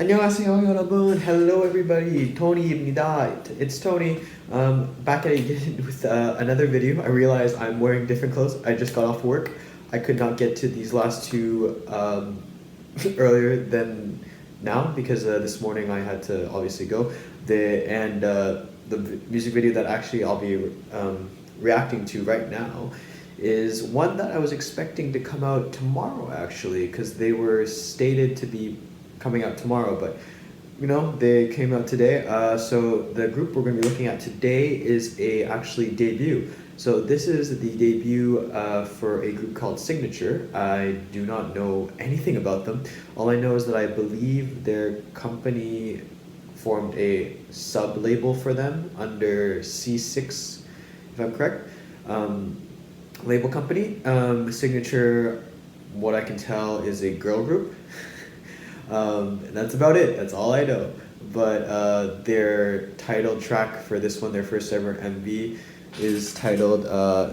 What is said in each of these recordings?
안녕하세요, 여러분. Hello, everybody. Tony입니다. It's Tony. Back at it again with another video. I realized I'm wearing different clothes. I just got off work. I could not get to these last two earlier than now because this morning I had to obviously go. The music video that actually I'll be reacting to right now is one that I was expecting to come out tomorrow actually, because they were stated to be coming out tomorrow, but you know, they came out today. So the group we're going to be looking at today is a actually debut. So this is the debut for a group called Cignature. I do not know anything about them. All I know is that I believe their company formed a sub-label for them under C6, if I'm correct. Label company. Cignature, what I can tell, is a girl group. And that's about it. That's all I know. But their title track for this one, their first ever MV, is titled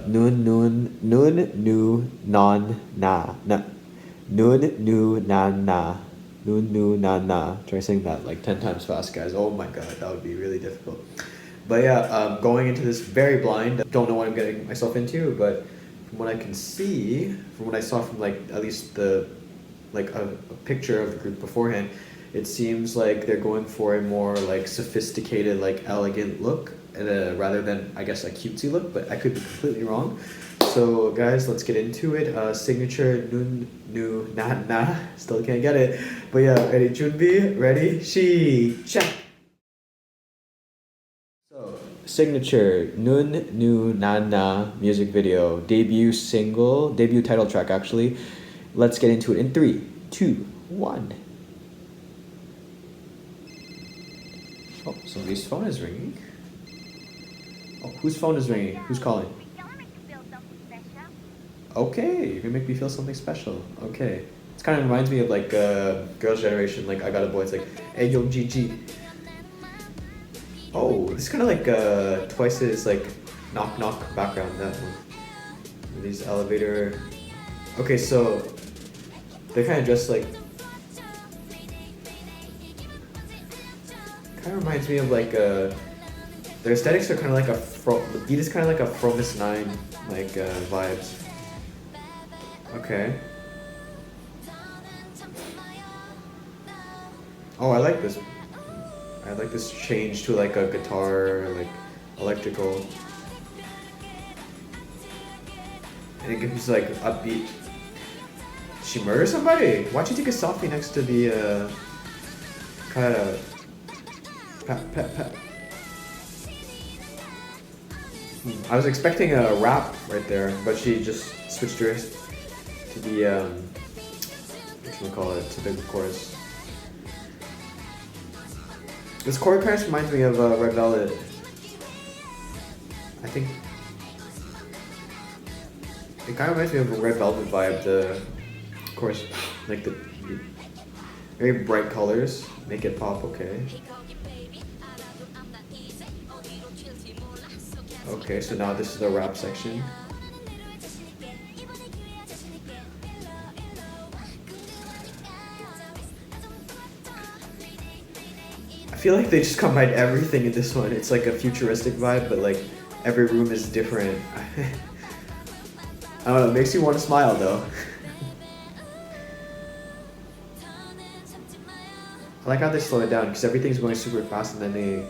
Nun Nu Nan Na. Nun Nu Nan Na. Nun Nu Nan Na. Try saying that like 10 times fast, guys. Oh my god, that would be really difficult. But yeah, going into this very blind. Don't know what I'm getting myself into, but from what I can see, from what I saw from like at least the a picture of the group beforehand, it seems like they're going for a more like sophisticated, like elegant look, rather than I guess a cutesy look, but I could be completely wrong. So guys, let's get into it. Cignature Nun Nu Nan Na. Still can't get it, but yeah, ready? 준비, ready? 시작. So Cignature Nun Nu Nan Na music video, debut single, debut title track actually. Let's get into it in 3, 2, 1. Oh, somebody's phone is ringing. Oh, whose phone is ringing? Who's calling? Okay, you're gonna make me feel something special. Okay. It kind of reminds me of like Girls' Generation, like I Got a Boy. It's like, hey yo GG. Oh, it's kind of like Twice's like knock knock background, that one. These elevator. Okay, so they're kind of dressed like, kind of reminds me of like their aesthetics are kind of like the beat is kind of like a Fromis 9 like vibes. Okay. Oh, I like this. I like this change to like a guitar, like electrical, and it gives like upbeat. She murder somebody? Why'd you take a selfie next to the kind of pat? I was expecting a rap right there, but she just switched hers to the to the chorus. This chorus kind of reminds me of Red Velvet. I think it kind of reminds me of a Red Velvet vibe. Of course, like the very bright colors make it pop. Okay. Okay, so now this is the rap section. I feel like they just combined everything in this one. It's like a futuristic vibe, but like every room is different. I don't know, it makes you want to smile though. I like how they slow it down because everything's going super fast, and then they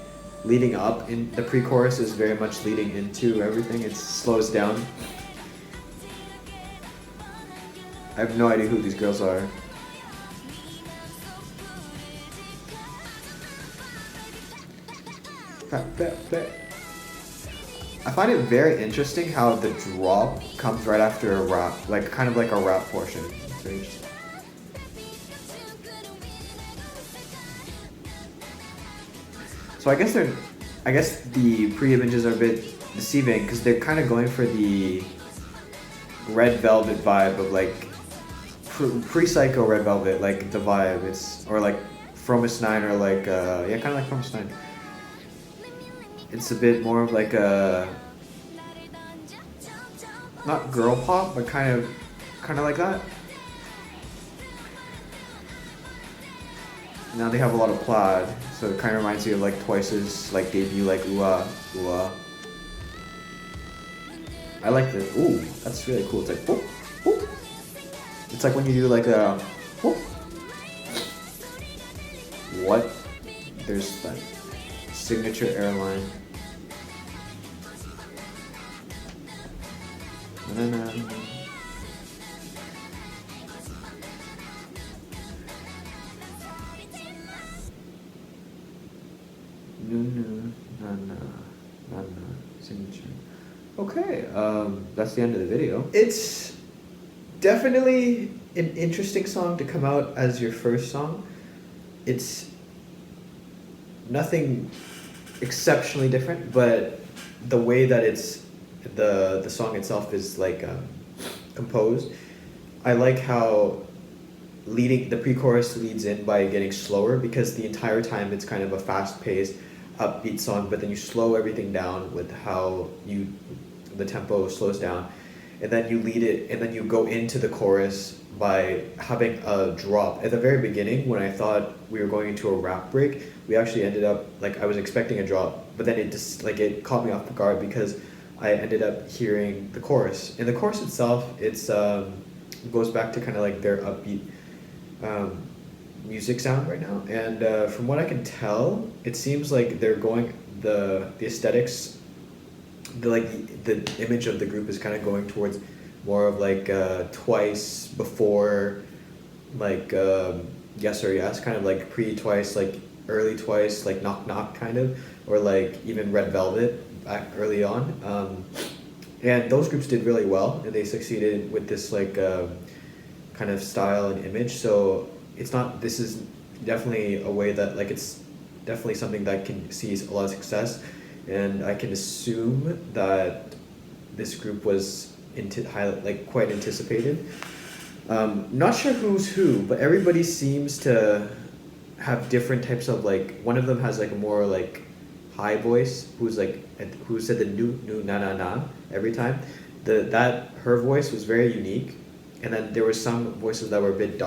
leading up in the pre-chorus is very much leading into everything. It slows down. I have no idea who these girls are. I find it very interesting how the drop comes right after a rap, like kind of like a rap portion. It's very interesting. So I guess the pre-images are a bit deceiving because they're kind of going for the Red Velvet vibe of like pre-Psycho Red Velvet, like the vibe. It's or like Fromis 9 or like yeah, kind of like Fromis 9. It's a bit more of like a not girl pop, but kind of like that. Now they have a lot of plaid, so it kind of reminds me of like Twice's like debut, like Ua Ua. I like the ooh, that's really cool. It's like whoop, whoop. It's like when you do like a whoop. What? There's that Signature airline. Na-na-na. Nun Nu Nan Na Cignature. Okay, that's the end of the video. It's definitely an interesting song to come out as your first song. It's nothing exceptionally different, but the way that it's the song itself is like composed. I like how the pre-chorus leads in by getting slower, because the entire time it's kind of a fast-paced upbeat song, but then you slow everything down with how the tempo slows down, and then you lead it, and then you go into the chorus by having a drop at the very beginning. When I thought we were going into a rap break, we actually ended up like I was expecting a drop, but then it just like it caught me off guard because I ended up hearing the chorus. In the chorus itself, it's goes back to kind of like their upbeat music sound right now, and from what I can tell, it seems like they're going the aesthetics, the image of the group is kind of going towards more of like Twice before, like Yes or Yes, kind of like pre-Twice, like early Twice, like Knock Knock kind of, or like even Red Velvet back early on, and those groups did really well, and they succeeded with this like kind of style and image. So this is definitely a way that like it's definitely something that can see a lot of success, and I can assume that this group was quite anticipated. Not sure who's who, but everybody seems to have different types of like. One of them has like a more like high voice, who said the Nu Nu Nan Na every time. Her voice was very unique, and then there were some voices that were a bit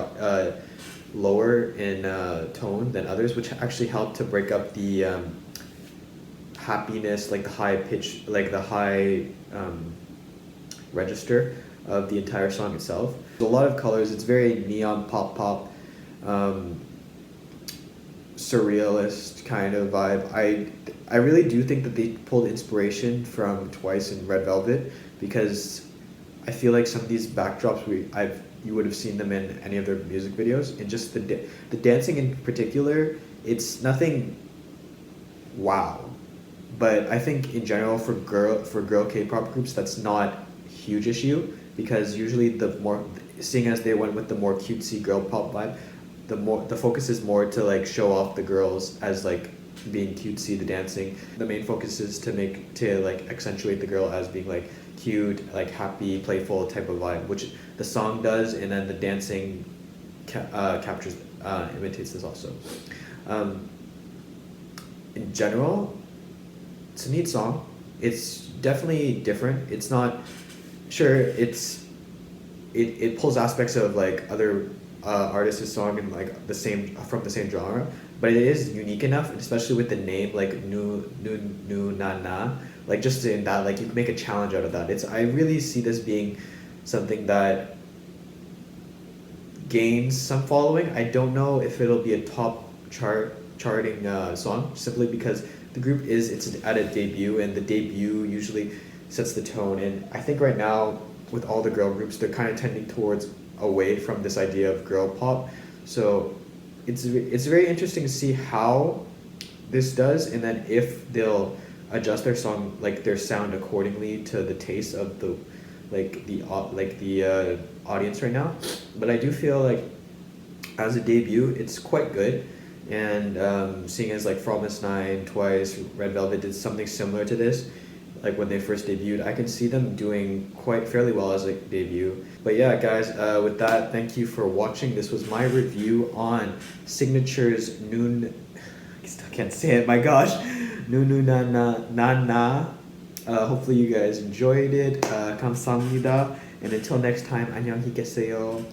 lower in tone than others, which actually helped to break up the happiness, like the high pitch, like the high register of the entire song itself. There's a lot of colors. It's very neon pop, surrealist kind of vibe. I really do think that they pulled inspiration from Twice and Red Velvet, because I feel like some of these backdrops you would have seen them in any of their music videos, and just the dancing in particular, it's nothing wow, but I think in general for girl K-pop groups that's not a huge issue, because usually seeing as they went with the more cutesy girl pop vibe, the focus is more to like show off the girls as like being cutesy, the dancing. The main focus is to like accentuate the girl as being like cute, like happy, playful type of vibe, which the song does, and then the dancing captures, imitates this also. In general, it's a neat song. It's definitely different. It's not sure. It pulls aspects of like other artists' song and like from the same genre, but it is unique enough, especially with the name like Nu Nu Nan Na. Like just in that, like you can make a challenge out of that. I really see this being something that gains some following. I don't know if it'll be a top charting song, simply because the group it's at a debut, and the debut usually sets the tone. And I think right now with all the girl groups, they're kind of tending towards away from this idea of girl pop. So it's very interesting to see how this does, and then if they'll adjust their song, like their sound, accordingly to the taste of the audience right now. But I do feel like as a debut, it's quite good. And seeing as like Promise 9, Twice, Red Velvet did something similar to this, like when they first debuted, I can see them doing quite fairly well as a debut. But yeah, guys, with that, thank you for watching. This was my review on Signature's I still can't say it, my gosh, Nun Nu Nan Na. Hopefully you guys enjoyed it. 감사합니다. And until next time, 안녕히 계세요.